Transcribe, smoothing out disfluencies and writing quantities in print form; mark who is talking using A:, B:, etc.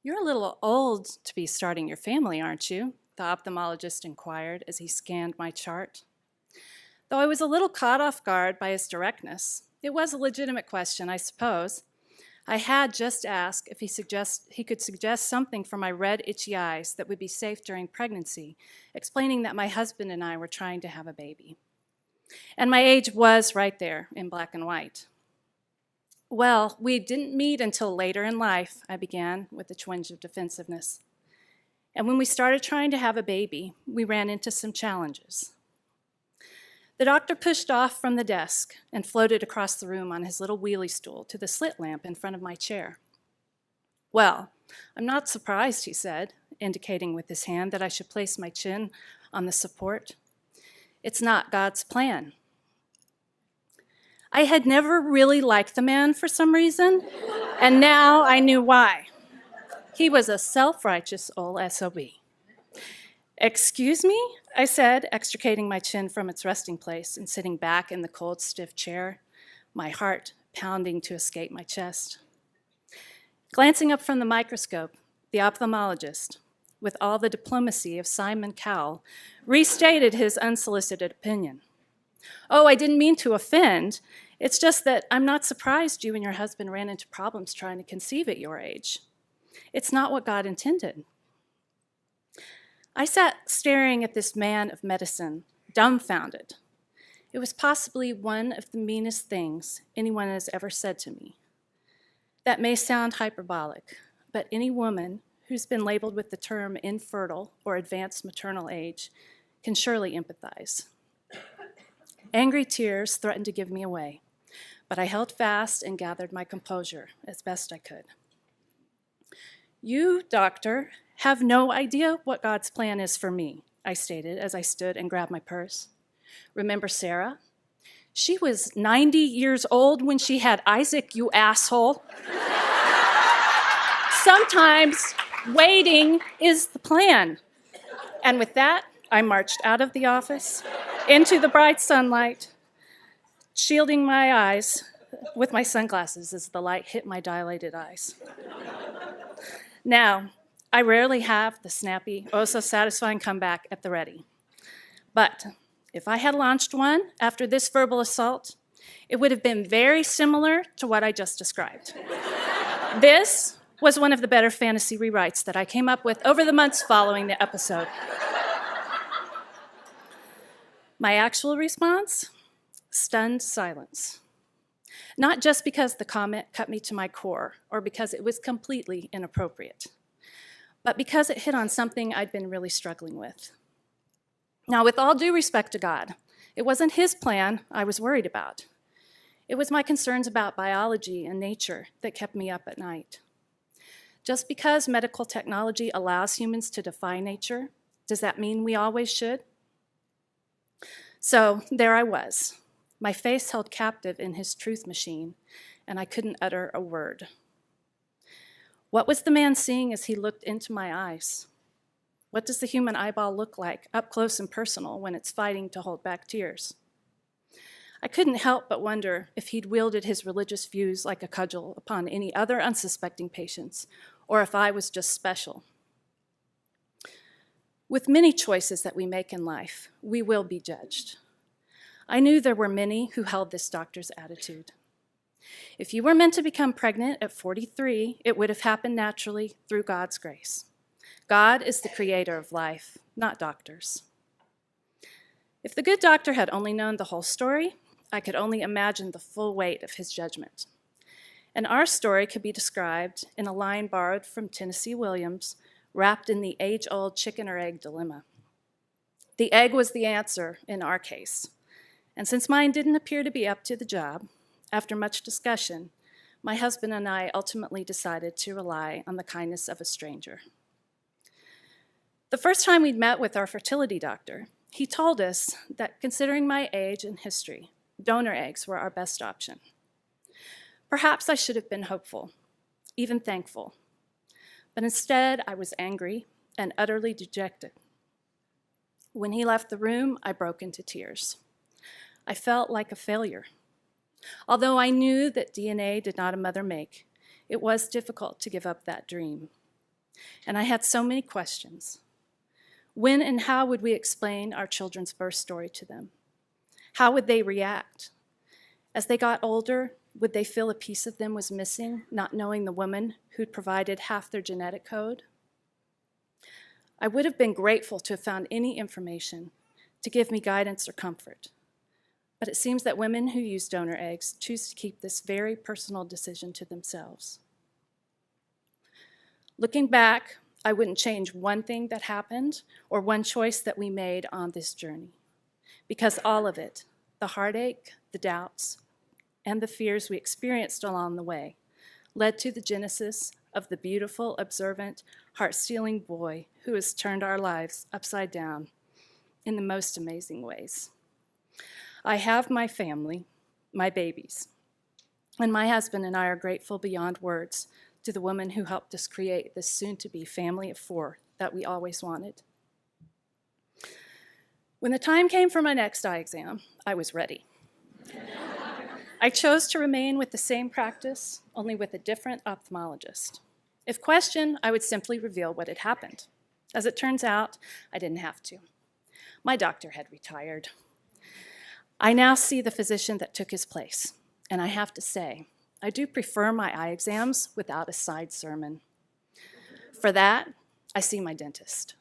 A: "You're a little old to be starting your family, aren't you?" the ophthalmologist inquired as he scanned my chart. Though I was a little caught off guard by his directness, it was a legitimate question, I suppose. I had just asked if he could suggest something for my red, itchy eyes that would be safe during pregnancy, explaining that my husband and I were trying to have a baby. And my age was right there in black and white. "Well, we didn't meet until later in life," I began with a twinge of defensiveness. "And when we started trying to have a baby, we ran into some challenges." The doctor pushed off from the desk and floated across the room on his little wheelie stool to the slit lamp in front of my chair. "Well, I'm not surprised," he said, indicating with his hand that I should place my chin on the support. "It's not God's plan." I had never really liked the man for some reason, and now I knew why. He was a self-righteous old SOB. "Excuse me?" I said, extricating my chin from its resting place and sitting back in the cold, stiff chair, my heart pounding to escape my chest. Glancing up from the microscope, the ophthalmologist, with all the diplomacy of Simon Cowell, restated his unsolicited opinion. "Oh, I didn't mean to offend. It's just that I'm not surprised you and your husband ran into problems trying to conceive at your age. It's not what God intended." I sat staring at this man of medicine, dumbfounded. It was possibly one of the meanest things anyone has ever said to me. That may sound hyperbolic, but any woman who's been labeled with the term infertile or advanced maternal age can surely empathize. Angry tears threatened to give me away, but I held fast and gathered my composure as best I could. "You, doctor, have no idea what God's plan is for me," I stated as I stood and grabbed my purse. "Remember Sarah? She was 90 years old when she had Isaac, you asshole. Sometimes waiting is the plan." And with that, I marched out of the office into the bright sunlight, shielding my eyes with my sunglasses as the light hit my dilated eyes. Now, I rarely have the snappy, oh-so-satisfying comeback at the ready. But if I had launched one after this verbal assault, it would have been very similar to what I just described. This was one of the better fantasy rewrites that I came up with over the months following the episode. My actual response? Stunned silence. Not just because the comment cut me to my core or because it was completely inappropriate, but because it hit on something I'd been really struggling with. Now, with all due respect to God, it wasn't his plan I was worried about. It was my concerns about biology and nature that kept me up at night. Just because medical technology allows humans to defy nature, does that mean we always should? So there I was, my face held captive in his truth machine, and I couldn't utter a word. What was the man seeing as he looked into my eyes? What does the human eyeball look like, up close and personal, when it's fighting to hold back tears? I couldn't help but wonder if he'd wielded his religious views like a cudgel upon any other unsuspecting patients, or if I was just special. With many choices that we make in life, we will be judged. I knew there were many who held this doctor's attitude. If you were meant to become pregnant at 43, it would have happened naturally through God's grace. God is the creator of life, not doctors. If the good doctor had only known the whole story, I could only imagine the full weight of his judgment. And our story could be described in a line borrowed from Tennessee Williams, wrapped in the age-old chicken or egg dilemma. The egg was the answer in our case. And since mine didn't appear to be up to the job, after much discussion, my husband and I ultimately decided to rely on the kindness of a stranger. The first time we'd met with our fertility doctor, he told us that considering my age and history, donor eggs were our best option. Perhaps I should have been hopeful, even thankful, but instead I was angry and utterly dejected. When he left the room, I broke into tears. I felt like a failure. Although I knew that DNA did not a mother make, it was difficult to give up that dream. And I had so many questions. When and how would we explain our children's birth story to them? How would they react? As they got older, would they feel a piece of them was missing, not knowing the woman who'd provided half their genetic code? I would have been grateful to have found any information to give me guidance or comfort. But it seems that women who use donor eggs choose to keep this very personal decision to themselves. Looking back, I wouldn't change one thing that happened or one choice that we made on this journey, because all of it, the heartache, the doubts, and the fears we experienced along the way, led to the genesis of the beautiful, observant, heart-stealing boy who has turned our lives upside down in the most amazing ways. I have my family, my babies, and my husband and I are grateful beyond words to the woman who helped us create this soon-to-be family of 4 that we always wanted. When the time came for my next eye exam, I was ready. I chose to remain with the same practice, only with a different ophthalmologist. If questioned, I would simply reveal what had happened. As it turns out, I didn't have to. My doctor had retired. I now see the physician that took his place, and I have to say, I do prefer my eye exams without a side sermon. For that, I see my dentist.